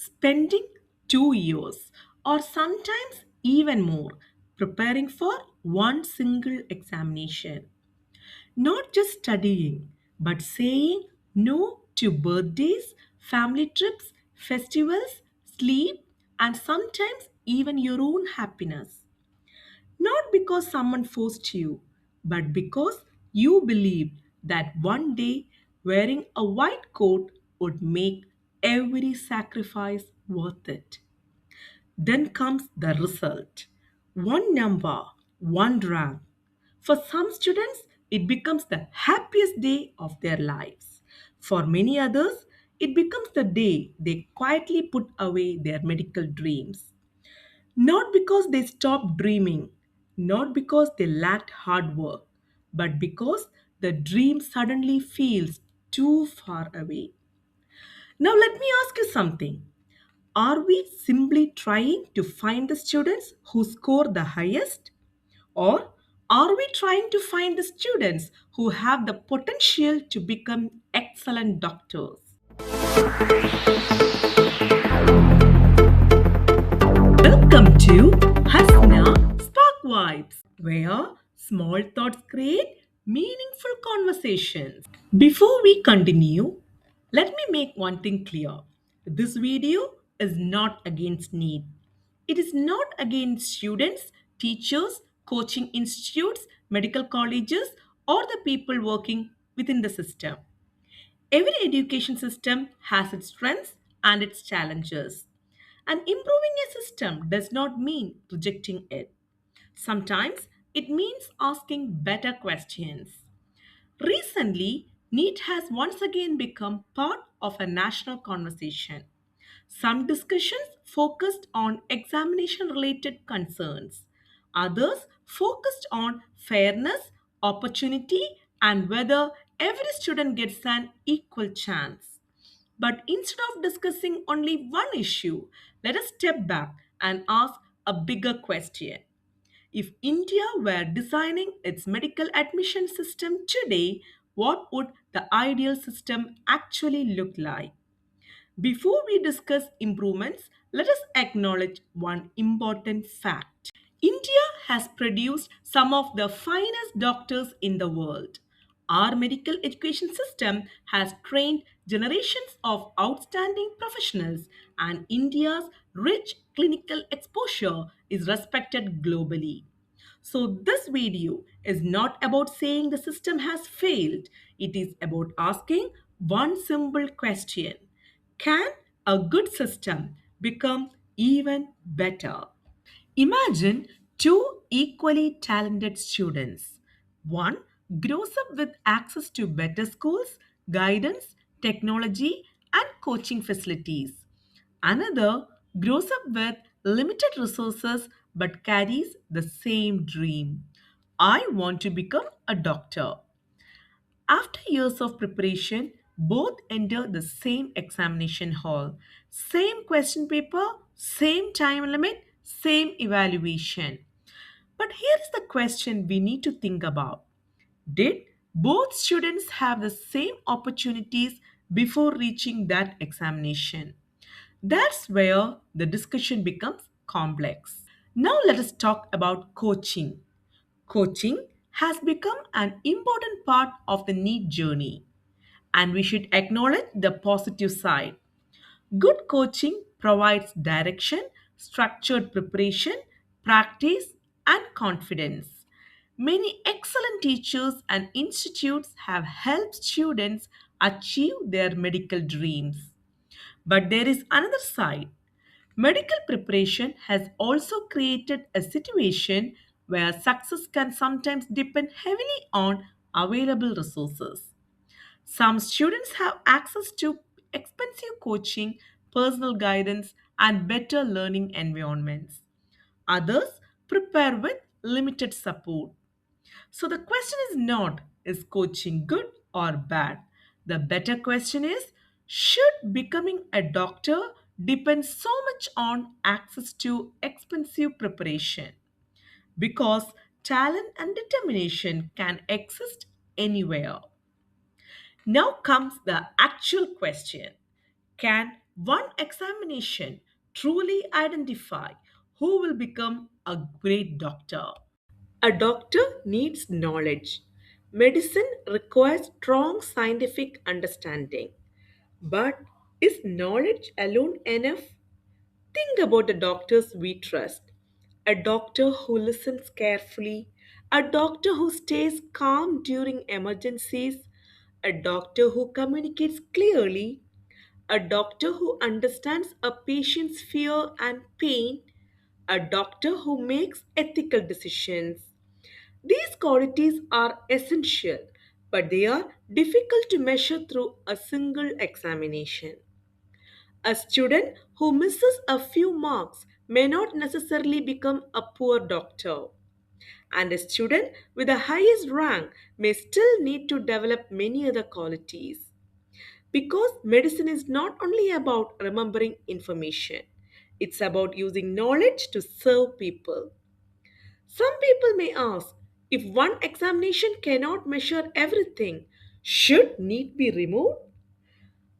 spending 2 years or sometimes even more preparing for one single examination. Not just studying, but saying no to birthdays, family trips, festivals, sleep, and sometimes even your own happiness. Not because someone forced you, but because you believed that one day wearing a white coat would make every sacrifice worth it. Then comes the result. One number, one rank. For some students, it becomes the happiest day of their lives. For many others, it becomes the day they quietly put away their medical dreams. Not because they stopped dreaming, not because they lacked hard work, but because the dream suddenly feels too far away. Now, let me ask you something. Are we simply trying to find the students who score the highest? Or are we trying to find the students who have the potential to become excellent doctors? Welcome to Hasna Spark Vibes, where small thoughts create meaningful conversations. Before we continue, let me make one thing clear. This video is not against NEET. It is not against students, teachers, coaching institutes, medical colleges, or the people working within the system. Every education system has its strengths and its challenges. And improving a system does not mean rejecting it. Sometimes it means asking better questions. Recently, NEET has once again become part of a national conversation. Some discussions focused on examination related concerns, others focused on fairness, opportunity, and whether every student gets an equal chance. But instead of discussing only one issue, let us step back and ask a bigger question. If India were designing its medical admission system today, what would the ideal system actually look like? Before we discuss improvements, let us acknowledge one important fact. India has produced some of the finest doctors in the world. Our medical education system has trained generations of outstanding professionals, and India's rich clinical exposure is respected globally. So, this video is not about saying the system has failed, it is about asking one simple question: can a good system become even better? Imagine two equally talented students. One grows up with access to better schools, guidance, technology, and coaching facilities. Another grows up with limited resources but carries the same dream. I want to become a doctor. After years of preparation, both enter the same examination hall. Same question paper, same time limit, same evaluation. But here's the question we need to think about. Did both students have the same opportunities before reaching that examination? That's where the discussion becomes complex. Now let us talk about coaching. Coaching has become an important part of the NEET journey, and we should acknowledge the positive side. Good coaching provides direction, structured preparation, practice, and confidence. Many excellent teachers and institutes have helped students achieve their medical dreams. But there is another side. Medical preparation has also created a situation where success can sometimes depend heavily on available resources. Some students have access to expensive coaching, personal guidance, and better learning environments. Others prepare with limited support. So the question is not, is coaching good or bad? The better question is, should becoming a doctor depend so much on access to expensive preparation? Because talent and determination can exist anywhere. Now comes the actual question: can one examination truly identify who will become a great doctor? A doctor needs knowledge. Medicine requires strong scientific understanding. But is knowledge alone enough? Think about the doctors we trust. A doctor who listens carefully, a doctor who stays calm during emergencies, a doctor who communicates clearly, a doctor who understands a patient's fear and pain, a doctor who makes ethical decisions. These qualities are essential, but they are difficult to measure through a single examination. A student who misses a few marks may not necessarily become a poor doctor, and a student with the highest rank may still need to develop many other qualities. Because medicine is not only about remembering information, it's about using knowledge to serve people. Some people may ask, if one examination cannot measure everything, should NEET be removed?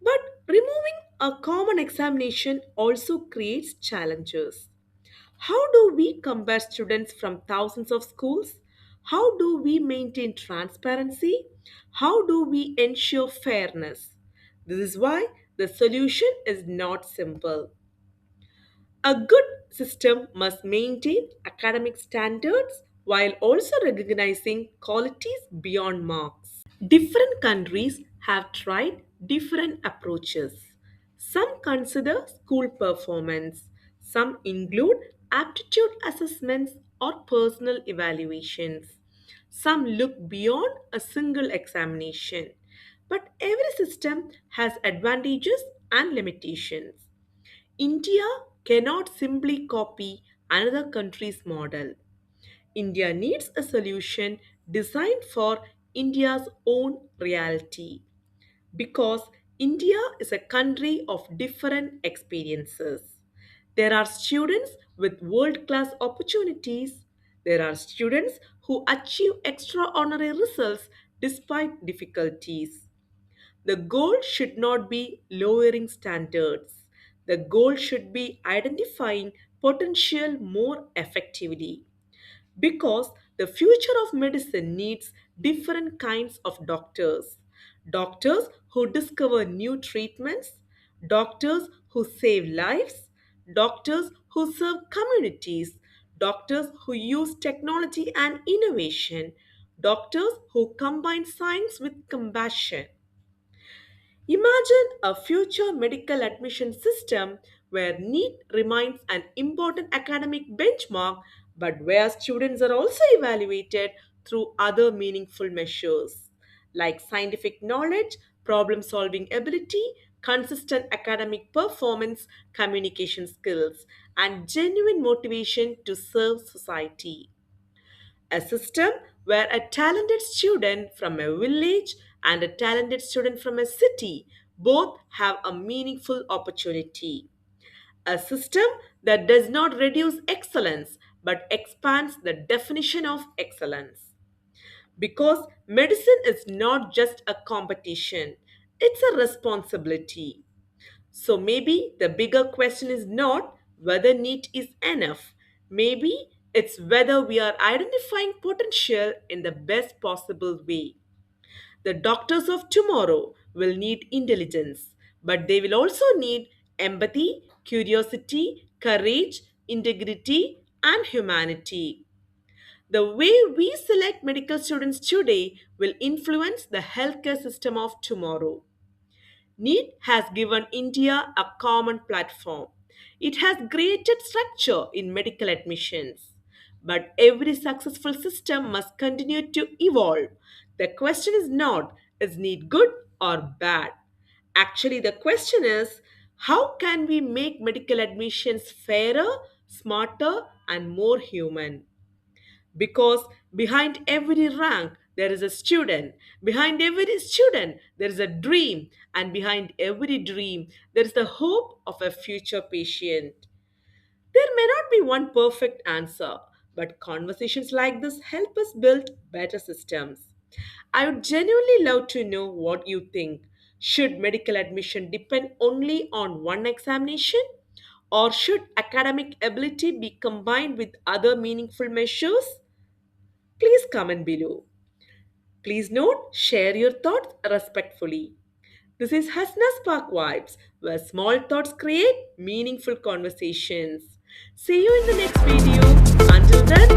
But removing a common examination also creates challenges. How do we compare students from thousands of schools? How do we maintain transparency? How do we ensure fairness? This is why the solution is not simple. A good system must maintain academic standards while also recognizing qualities beyond marks. Different countries have tried different approaches. Some consider school performance, some include aptitude assessments or personal evaluations. Some look beyond a single examination. But every system has advantages and limitations. India cannot simply copy another country's model. India needs a solution designed for India's own reality because India is a country of different experiences. There are students with world class opportunities. There are students who achieve extraordinary results despite difficulties. The goal should not be lowering standards. The goal should be identifying potential more effectively because the future of medicine needs different kinds of doctors. Doctors who discover new treatments, doctors who save lives, doctors who serve communities, doctors who use technology and innovation, doctors who combine science with compassion. Imagine a future medical admission system where NEET remains an important academic benchmark, but where students are also evaluated through other meaningful measures like scientific knowledge, problem solving ability, consistent academic performance, communication skills, and genuine motivation to serve society. A system where a talented student from a village and a talented student from a city both have a meaningful opportunity. A system that does not reduce excellence but expands the definition of excellence. Because medicine is not just a competition, it's a responsibility. So maybe the bigger question is not whether NEET is enough. Maybe it's whether we are identifying potential in the best possible way. The doctors of tomorrow will need intelligence, but they will also need empathy, curiosity, courage, integrity, and humanity. The way we select medical students today will influence the healthcare system of tomorrow. NEET has given India a common platform. It has created structure in medical admissions. But every successful system must continue to evolve. The question is not, is NEET good or bad? Actually, the question is, how can we make medical admissions fairer, smarter, and more human? Because behind every rank there is a student, behind every student there is a dream, and behind every dream there is the hope of a future patient. There may not be one perfect answer, but conversations like this help us build better systems. I would genuinely love to know what you think. Should medical admission depend only on one examination? Or should academic ability be combined with other meaningful measures? Please comment below. Please note, share your thoughts respectfully. This is Hasna Spark Vibes, where small thoughts create meaningful conversations. See you in the next video. Until then,